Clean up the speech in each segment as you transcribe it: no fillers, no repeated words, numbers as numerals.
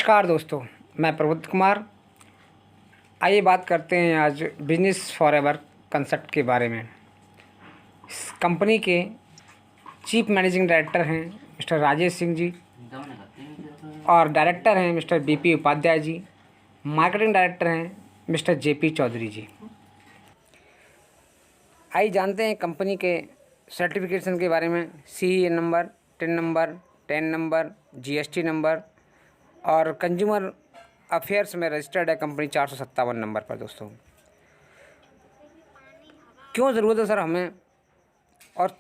नमस्कार दोस्तों, मैं प्रबोध कुमार। आइए बात करते हैं आज बिजनेस फॉरएवर कंसेप्ट के बारे में। इस कंपनी के चीफ मैनेजिंग डायरेक्टर हैं मिस्टर राजेश सिंह जी और डायरेक्टर हैं mister BP Upadhyay ji. Marketing director हैं मिस्टर जेपी चौधरी जी। आइए जानते हैं कंपनी के सर्टिफिकेशन के बारे में। CEA number, tin number, ten number, GST number और कंज्यूमर अफेयर्स में रजिस्टर्ड है कंपनी 457 नंबर पर। दोस्तों, क्यों ज़रूरत है सर हमें और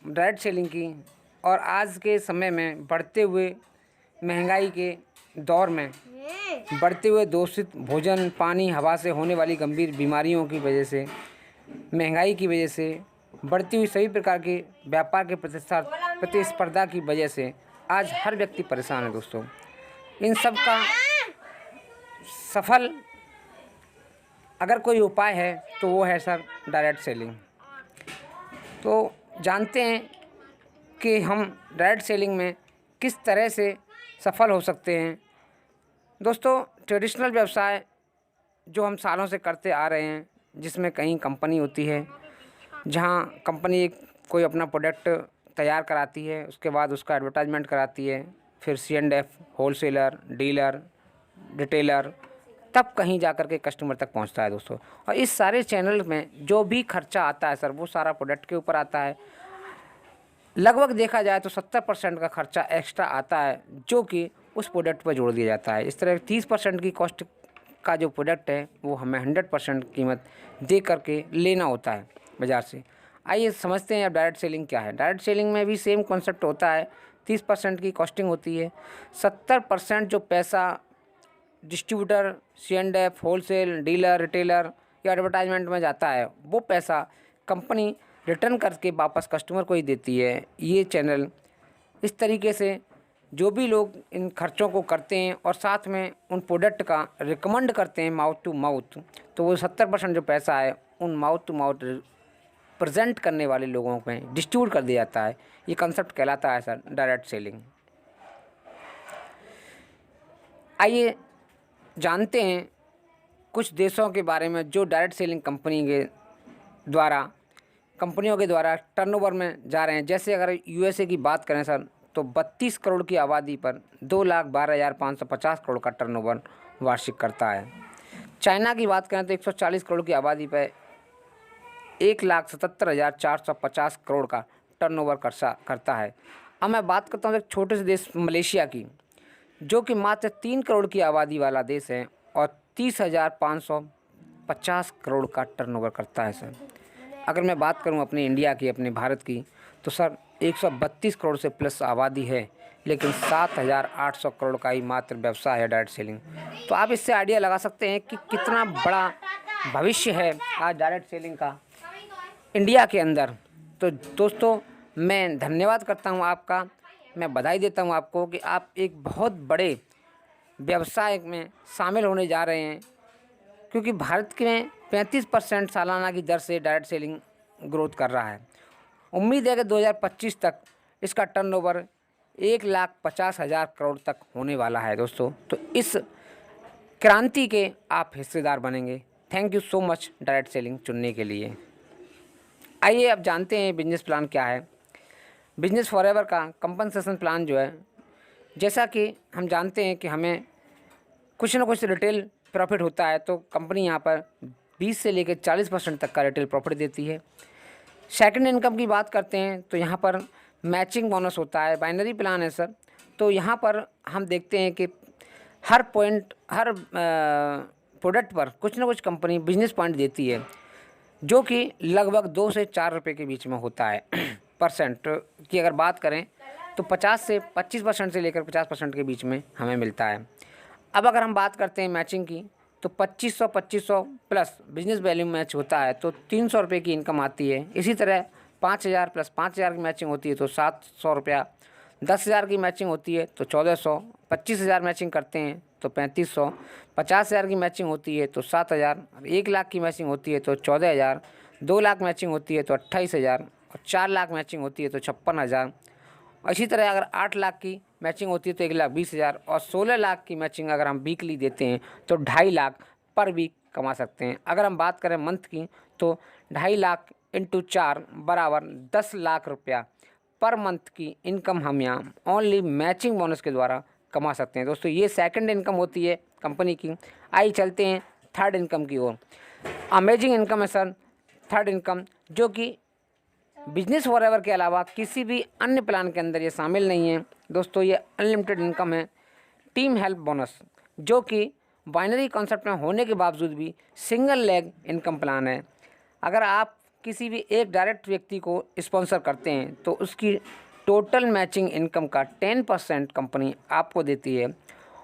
डायरेक्ट सेलिंग की, और आज के समय में बढ़ते हुए महंगाई के दौर में बढ़ते हुए दूषित भोजन, पानी, हवा से होने वाली गंभीर बीमारियों की वजह से, महंगाई की वजह से, बढ़ती हुई सभी प्रकार के व्यापार के प्रतिस्पर्धा की वजह से आज हर व्यक्ति परेशान है। दोस्तों, इन सब का सफल अगर कोई उपाय है तो वो है सर डायरेक्ट सेलिंग। तो जानते हैं कि हम डायरेक्ट सेलिंग में किस तरह से सफल हो सकते हैं। दोस्तों, ट्रेडिशनल व्यवसाय जो हम सालों से करते आ रहे हैं, जिसमें कहीं कंपनी होती है जहां कंपनी कोई अपना प्रोडक्ट तैयार कराती है, उसके बाद उसका एडवर्टाइजमेंट कराती है, फिर C&F, होलसेलर, डीलर, रिटेलर, तब कहीं जाकर के कस्टमर तक पहुंचता है। दोस्तों, और इस सारे चैनल में जो भी खर्चा आता है सर, वो सारा प्रोडक्ट के ऊपर आता है। लगभग देखा जाए तो 70% का खर्चा एक्स्ट्रा आता है जो कि उस प्रोडक्ट पर जोड़ दिया जाता है। इस तरह 30% की कॉस्ट का जो प्रोडक्ट है वो हमें 100% कीमत दे करके लेना होता है बाज़ार से। आइए समझते हैं अब डायरेक्ट सेलिंग क्या है। डायरेक्ट सेलिंग में भी सेम कॉन्सेप्ट होता है। 30% की कॉस्टिंग होती है। 70% जो पैसा distributor, C&F, wholesale, dealer, retailer या एडवर्टाइजमेंट में जाता है, वो पैसा कंपनी रिटर्न करके वापस कस्टमर को ही देती है। ये चैनल इस तरीके से जो भी लोग इन खर्चों को करते हैं और साथ में उन प्रोडक्ट का रिकमेंड करते हैं माउथ टू माउथ, तो वो 70% जो पैसा है उन माउथ टू माउथ प्रेजेंट करने वाले लोगों में डिस्ट्रीब्यूट कर दिया जाता है। ये कंसेप्ट कहलाता है सर डायरेक्ट सेलिंग। आइए जानते हैं कुछ देशों के बारे में जो डायरेक्ट सेलिंग कंपनियों के द्वारा टर्नओवर में जा रहे हैं। जैसे अगर USA की बात करें सर, तो 32 करोड़ की आबादी पर 2,12,550 करोड़ का टर्नओवर वार्षिक करता है। चाइना की बात करें तो 140 करोड़ की आबादी पर 1,77,450 करोड़ का टर्नओवर करता है। अब मैं बात करता हूँ एक छोटे से देश मलेशिया की, जो कि मात्र 3 करोड़ की आबादी वाला देश है और 30,550 करोड़ का टर्नओवर करता है सर। अगर मैं बात करूं अपने इंडिया की, अपने भारत की, तो सर 132 करोड़ से प्लस आबादी है, लेकिन 7,800 करोड़ का ही मात्र व्यवसाय है डायरेक्ट सेलिंग। तो आप इससे आइडिया लगा सकते हैं कि कितना बड़ा भविष्य है आज डायरेक्ट सेलिंग का इंडिया के अंदर। तो दोस्तों, मैं धन्यवाद करता हूं आपका, मैं बधाई देता हूं आपको कि आप एक बहुत बड़े व्यवसाय में शामिल होने जा रहे हैं, क्योंकि भारत में 35% सालाना की दर से डायरेक्ट सेलिंग ग्रोथ कर रहा है। उम्मीद है कि 2025 तक इसका टर्नओवर 1,50,000 करोड़ तक होने वाला है। दोस्तों, तो इस क्रांति के आप हिस्सेदार बनेंगे। Thank you so much direct selling चुनने के लिए। आइए अब जानते हैं बिजनेस प्लान क्या है। बिजनेस फॉरएवर का कंपनसेशन प्लान जो है, जैसा कि हम जानते हैं कि हमें कुछ ना कुछ रिटेल प्रॉफिट होता है, तो कंपनी यहाँ पर 20 से लेकर 40% तक का रिटेल प्रॉफिट देती है। सेकंड इनकम की बात करते हैं तो यहाँ पर मैचिंग बोनस होता है। बाइनरी प्लान है सर, तो यहाँ पर हम देखते हैं कि हर प्रोडक्ट पर कुछ ना कुछ कंपनी बिजनेस पॉइंट देती है, जो कि लगभग 2 से 4 रुपये के बीच में होता है। परसेंट की अगर बात करें तो 50 से 25% से लेकर 50% के बीच में हमें मिलता है। अब अगर हम बात करते हैं मैचिंग की, तो 2500 प्लस बिजनेस वैल्यू मैच होता है तो 300 रुपये की इनकम आती है। इसी तरह 5,000 प्लस 5,000 की मैचिंग होती है तो 700 रुपया, 10,000 की मैचिंग होती है तो 1,400, 25,000 मैचिंग करते हैं तो 3,500, 50,000 की मैचिंग होती है तो 7,000, 1 लाख की मैचिंग होती है तो 14,000, 2 लाख मैचिंग होती है तो 28,000 और 4 लाख मैचिंग होती है तो 56,000। और इसी तरह अगर 8 लाख की मैचिंग होती है तो 1,20,000, और 16 लाख की मैचिंग अगर हम वीकली देते हैं तो 2.5 लाख पर वीक कमा सकते हैं। अगर हम बात करें मंथ की तो 2.5 लाख इंटू 4 बराबर 10 लाख रुपया पर मंथ की इनकम हम यहाँ ओनली मैचिंग बोनस के द्वारा कमा सकते हैं। दोस्तों ये सेकंड इनकम होती है कंपनी की। आइए चलते हैं थर्ड इनकम की ओर। अमेजिंग इनकम है सर थर्ड इनकम, जो कि बिजनेस फॉरएवर के अलावा किसी भी अन्य प्लान के अंदर ये शामिल नहीं है। दोस्तों ये अनलिमिटेड इनकम है। टीम हेल्प बोनस, जो कि बाइनरी कॉन्सेप्ट में होने के बावजूद भी सिंगल लेग इनकम प्लान है। अगर आप किसी भी एक डायरेक्ट व्यक्ति को स्पॉन्सर करते हैं तो उसकी टोटल मैचिंग इनकम का 10% कंपनी आपको देती है,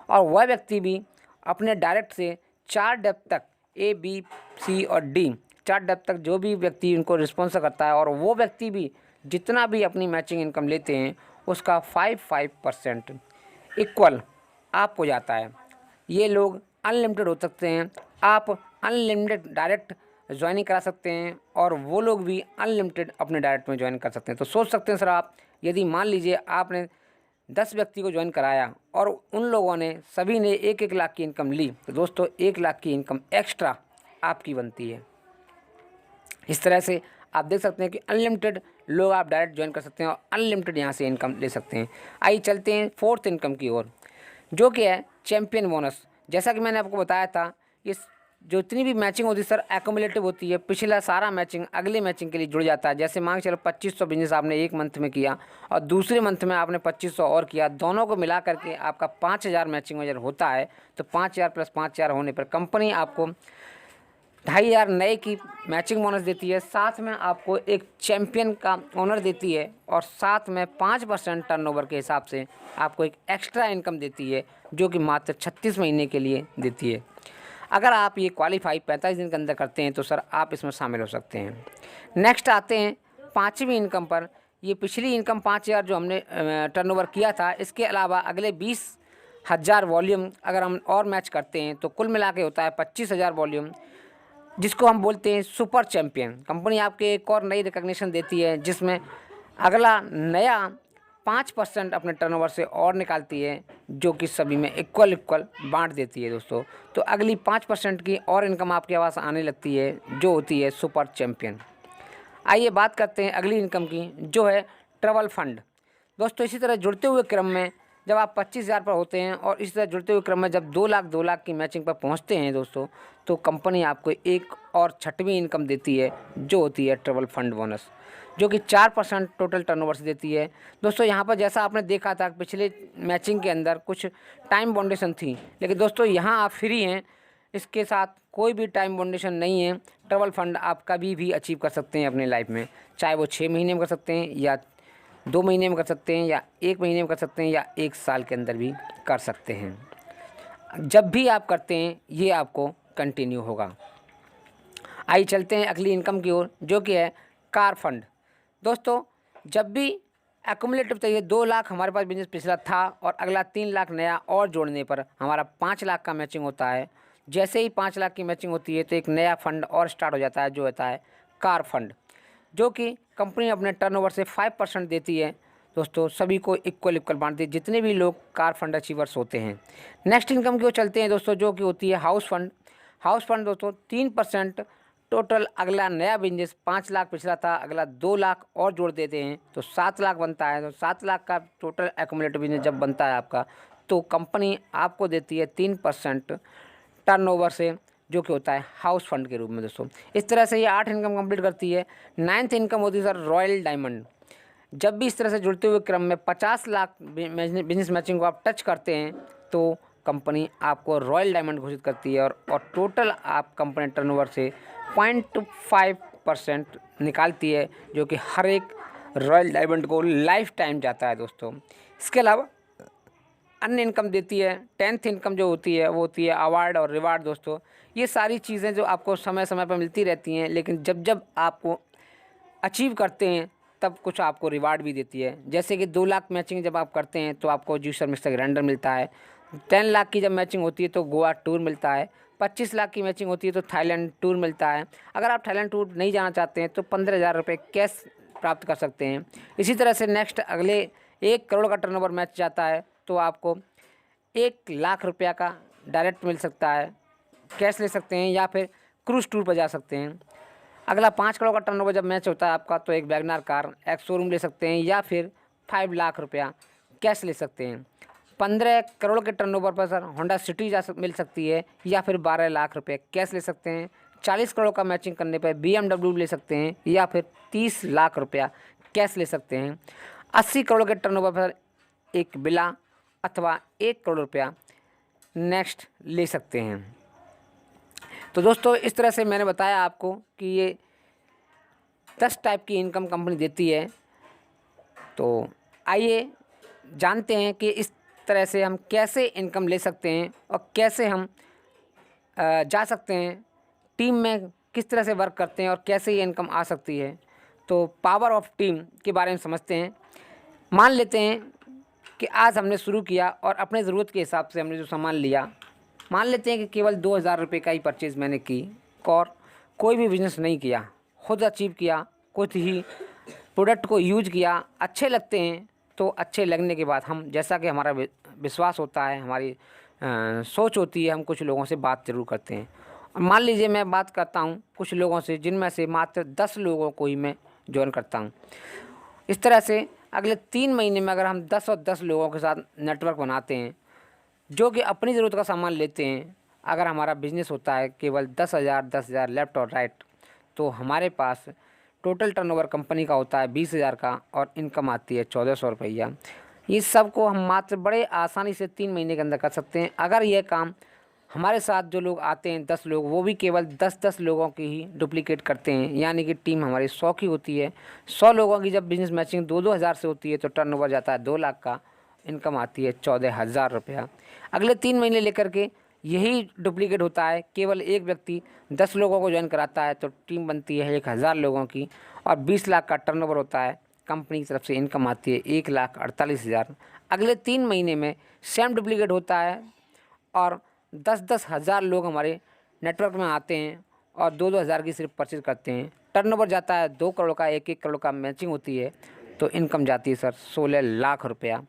और वह व्यक्ति भी अपने डायरेक्ट से 4 डेप्थ तक A, B, C और D 4 डेप्थ तक जो भी व्यक्ति उनको स्पॉन्सर करता है, और वो व्यक्ति भी जितना भी अपनी मैचिंग इनकम लेते हैं उसका 5% इक्वल आपको जाता है। ये लोग अनलिमिटेड हो सकते हैं, आप अनलिमिटेड डायरेक्ट ज्वाइनिंग करा सकते हैं, और वो लोग भी अनलिमिटेड अपने डायरेक्ट में ज्वाइन कर सकते हैं। तो सोच सकते हैं सर आप, यदि मान लीजिए आपने 10 व्यक्ति को ज्वाइन कराया और उन लोगों ने सभी ने 1-1 लाख की इनकम ली, तो दोस्तों 1 लाख की इनकम एक्स्ट्रा आपकी बनती है। इस तरह से आप देख सकते हैं कि अनलिमिटेड लोग आप डायरेक्ट ज्वाइन कर सकते हैं और अनलिमिटेड यहाँ से इनकम ले सकते हैं। आइए चलते हैं फोर्थ इनकम की ओर, जो कि है चैम्पियन बोनस। जैसा कि मैंने आपको बताया था, ये जो इतनी भी मैचिंग होती है सर एक्यूमुलेटिव होती है। पिछला सारा मैचिंग अगले मैचिंग के लिए जुड़ जाता है। जैसे मान के चलो 2500 बिजनेस आपने एक मंथ में किया और दूसरे मंथ में आपने 2500 और किया, दोनों को मिला करके आपका 5000 मैचिंग वजन होता है। तो 5000 + 5000 होने पर कंपनी आपको 2500 नए की मैचिंग बोनस देती है, साथ में आपको एक चैम्पियन का ऑनर देती है, और साथ में 5% टर्नओवर के हिसाब से आपको एक एक्स्ट्रा इनकम देती है, जो कि मात्र 36 महीने के लिए देती है। अगर आप ये क्वालिफाई 45 दिन के अंदर करते हैं तो सर आप इसमें शामिल हो सकते हैं। नेक्स्ट आते हैं पाँचवीं इनकम पर। ये पिछली इनकम 5000 जो हमने टर्नओवर किया था, इसके अलावा अगले 20,000 वॉल्यूम अगर हम और मैच करते हैं तो कुल मिला के होता है 25,000 वॉल्यूम, जिसको हम बोलते हैं सुपर चैम्पियन। कंपनी आपके एक और नई रिकग्निशन देती है, जिसमें अगला नया 5% अपने टर्नओवर से और निकालती है, जो कि सभी में इक्वल बांट देती है दोस्तों। तो अगली 5% की और इनकम आपके पास आने लगती है, जो होती है सुपर चैम्पियन। आइए बात करते हैं अगली इनकम की, जो है ट्रैवल फंड। दोस्तों इसी तरह जुड़ते हुए क्रम में जब आप 25,000 पर होते हैं और इसी तरह जुड़ते हुए क्रम में जब 2 लाख की मैचिंग पर पहुंचते हैं दोस्तों, तो कंपनी आपको एक और छठवीं इनकम देती है, जो होती है ट्रैवल फंड बोनस, जो कि 4% टोटल टर्नओवर से देती है। दोस्तों यहाँ पर जैसा आपने देखा था पिछले मैचिंग के अंदर कुछ टाइम बाउंडेशन थी, लेकिन दोस्तों यहाँ आप फ्री हैं, इसके साथ कोई भी टाइम बाउंडेशन नहीं है। ट्रैवल फंड आप कभी भी अचीव कर सकते हैं अपने लाइफ में, चाहे वो 6 महीने में कर सकते हैं या 2 महीने में कर सकते हैं या 1 महीने में कर सकते हैं या 1 साल के अंदर भी कर सकते हैं। जब भी आप करते हैं ये आपको कंटिन्यू होगा। आइए चलते हैं अगली इनकम की ओर, जो कि है कार फंड। दोस्तों जब भी एक्यूमुलेटिव चाहिए 2 लाख हमारे पास बिजनेस पिछला था और अगला 3 लाख नया और जोड़ने पर हमारा 5 लाख का मैचिंग होता है। जैसे ही 5 लाख की मैचिंग होती है तो एक नया फंड और स्टार्ट हो जाता है, जो होता है कार फंड, जो कि कंपनी अपने टर्नओवर से 5% देती है। दोस्तों सभी को इक्वल बांटती है, जितने भी लोग कार फंड अचीवर्स होते हैं। नेक्स्ट इनकम की ओर चलते हैं दोस्तों, जो कि होती है हाउस फंड। हाउस फंड दोस्तों 3% टोटल अगला नया बिजनेस 5 लाख पिछला था, अगला 2 लाख और जोड़ देते हैं तो 7 लाख बनता है। तो 7 लाख का टोटल एक्यूमुलेटिव बिजनेस जब बनता है आपका, तो कंपनी आपको देती है 3% टर्नओवर से, जो कि होता है हाउस फंड के रूप में। दोस्तों इस तरह से ये 8 इनकम कंप्लीट करती है। 9th इनकम होती है सर रॉयल डायमंड। जब भी इस तरह से जुड़ते हुए क्रम में 50 लाख बिजनेस मैचिंग को आप टच करते हैं तो कंपनी आपको रॉयल डायमंड घोषित करती है, और टोटल आप कंपनी टर्नओवर से 0.5% निकालती है, जो कि हर एक रॉयल डायमंड को लाइफ टाइम जाता है दोस्तों। इसके अलावा अन्य इनकम देती है। 10th इनकम जो होती है वो होती है अवार्ड और रिवार्ड। दोस्तों ये सारी चीज़ें जो आपको समय समय पर मिलती रहती हैं, लेकिन जब जब आपको अचीव करते हैं तब कुछ आपको रिवार्ड भी देती है। जैसे कि 2 लाख मैचिंग जब आप करते हैं तो आपको ज्यूसर मिस्टर ग्राइंडर मिलता है। 10 लाख की जब मैचिंग होती है तो गोवा टूर मिलता है। 25 लाख की मैचिंग होती है तो थाईलैंड टूर मिलता है। अगर आप थाईलैंड टूर नहीं जाना चाहते हैं तो 15,000 रुपये कैश प्राप्त कर सकते हैं। इसी तरह से नेक्स्ट अगले 1 करोड़ का टर्नओवर मैच जाता है तो आपको 1 लाख रुपया का डायरेक्ट मिल सकता है, कैश ले सकते हैं या फिर क्रूज़ टूर पर जा सकते हैं। अगला 5 करोड़ का टर्नओवर जब मैच होता है आपका तो एक वैगनार कार एक शोरूम ले सकते हैं या फिर 5 लाख रुपया कैश ले सकते हैं। 15 करोड़ के टर्नओवर पर सर होंडा सिटी मिल सकती है या फिर 12 लाख रुपये कैश ले सकते हैं। 40 करोड़ का मैचिंग करने पर BMW ले सकते हैं या फिर 30 लाख रुपया कैश ले सकते हैं। 80 करोड़ के टर्नओवर पर एक विला अथवा 1 करोड़ रुपया नेक्स्ट ले सकते हैं। तो दोस्तों इस तरह से मैंने बताया आपको कि ये 10 टाइप की इनकम कंपनी देती है। तो आइए जानते हैं कि इस तरह से हम कैसे इनकम ले सकते हैं और कैसे हम जा सकते हैं, टीम में किस तरह से वर्क करते हैं और कैसे ये इनकम आ सकती है। तो पावर ऑफ टीम के बारे में समझते हैं। मान लेते हैं कि आज हमने शुरू किया और अपने ज़रूरत के हिसाब से हमने जो सामान लिया, मान लेते हैं कि केवल 2000 रुपये का ही परचेज़ मैंने की और कोई भी बिज़नेस नहीं किया, खुद अचीव किया, खुद ही प्रोडक्ट को यूज किया, अच्छे लगते हैं। तो अच्छे लगने के बाद हम, जैसा कि हमारा विश्वास होता है, हमारी सोच होती है, हम कुछ लोगों से बात ज़रूर करते हैं। और मान लीजिए मैं बात करता हूँ कुछ लोगों से जिनमें से मात्र 10 लोगों को ही मैं ज्वाइन करता हूँ। इस तरह से अगले 3 महीने में अगर हम 10 और 10 लोगों के साथ नेटवर्क बनाते हैं जो कि अपनी ज़रूरत का सामान लेते हैं, अगर हमारा बिज़नेस होता है केवल 10,000 लेफ़्ट और राइट, तो हमारे पास टोटल टर्नओवर कंपनी का होता है 20,000 का और इनकम आती है 1400 रुपया। ये सब को हम मात्र बड़े आसानी से 3 महीने के अंदर कर सकते हैं। अगर यह काम हमारे साथ जो लोग आते हैं 10 लोग, वो भी केवल 10-10 लोगों की ही डुप्लीकेट करते हैं, यानी कि टीम हमारी 100 की होती है। 100 लोगों की जब बिज़नेस मैचिंग 2-2 हज़ार से होती है तो टर्नओवर जाता है 2 लाख का, इनकम आती है 14,000 रुपया। अगले 3 महीने लेकर के यही डुप्लीकेट होता है, केवल एक व्यक्ति 10 लोगों को ज्वाइन कराता है तो टीम बनती है 1,000 लोगों की और 20 लाख का टर्नओवर होता है। कंपनी की तरफ से इनकम आती है 1,48,000। अगले 3 महीने में सेम डुप्लीकेट होता है और 10-10 हज़ार लोग हमारे नेटवर्क में आते हैं और 2-2 हज़ार की सिर्फ परचेज करते हैं। टर्नओवर जाता है 2 करोड़ का, 1-1 करोड़ का मैचिंग होती है तो इनकम जाती है सर 16 लाख रुपया।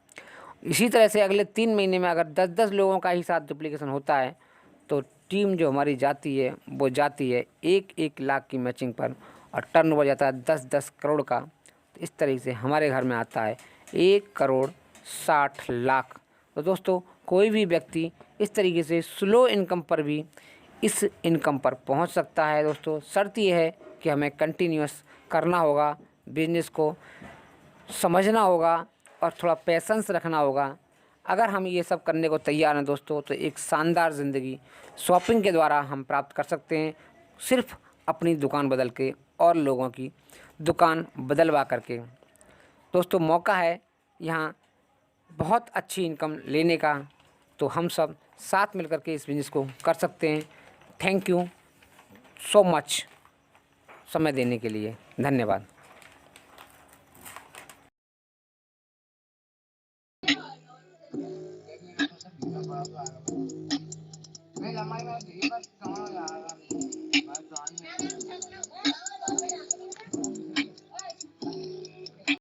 इसी तरह से अगले 3 महीने में अगर 10-10 लोगों का ही साथ डुप्लीकेशन होता है तो टीम जो हमारी जाती है वो जाती है 1-1 लाख की मैचिंग पर और टर्नओवर जाता है 10-10 करोड़ का। तो इस तरीके से हमारे घर में आता है 1,60,00,000। तो दोस्तों कोई भी व्यक्ति इस तरीके से स्लो इनकम पर भी इस इनकम पर पहुंच सकता है। दोस्तों शर्त यह है कि हमें कंटिन्यूअस करना होगा, बिजनेस को समझना होगा और थोड़ा पेशेंस रखना होगा। अगर हम ये सब करने को तैयार हैं दोस्तों तो एक शानदार ज़िंदगी शॉपिंग के द्वारा हम प्राप्त कर सकते हैं, सिर्फ अपनी दुकान बदल के और लोगों की दुकान बदलवा करके। दोस्तों मौका है यहाँ बहुत अच्छी इनकम लेने का, तो हम सब साथ मिलकर के इस बिज़नेस को कर सकते हैं। थैंक यू सो मच समय देने के लिए, धन्यवाद।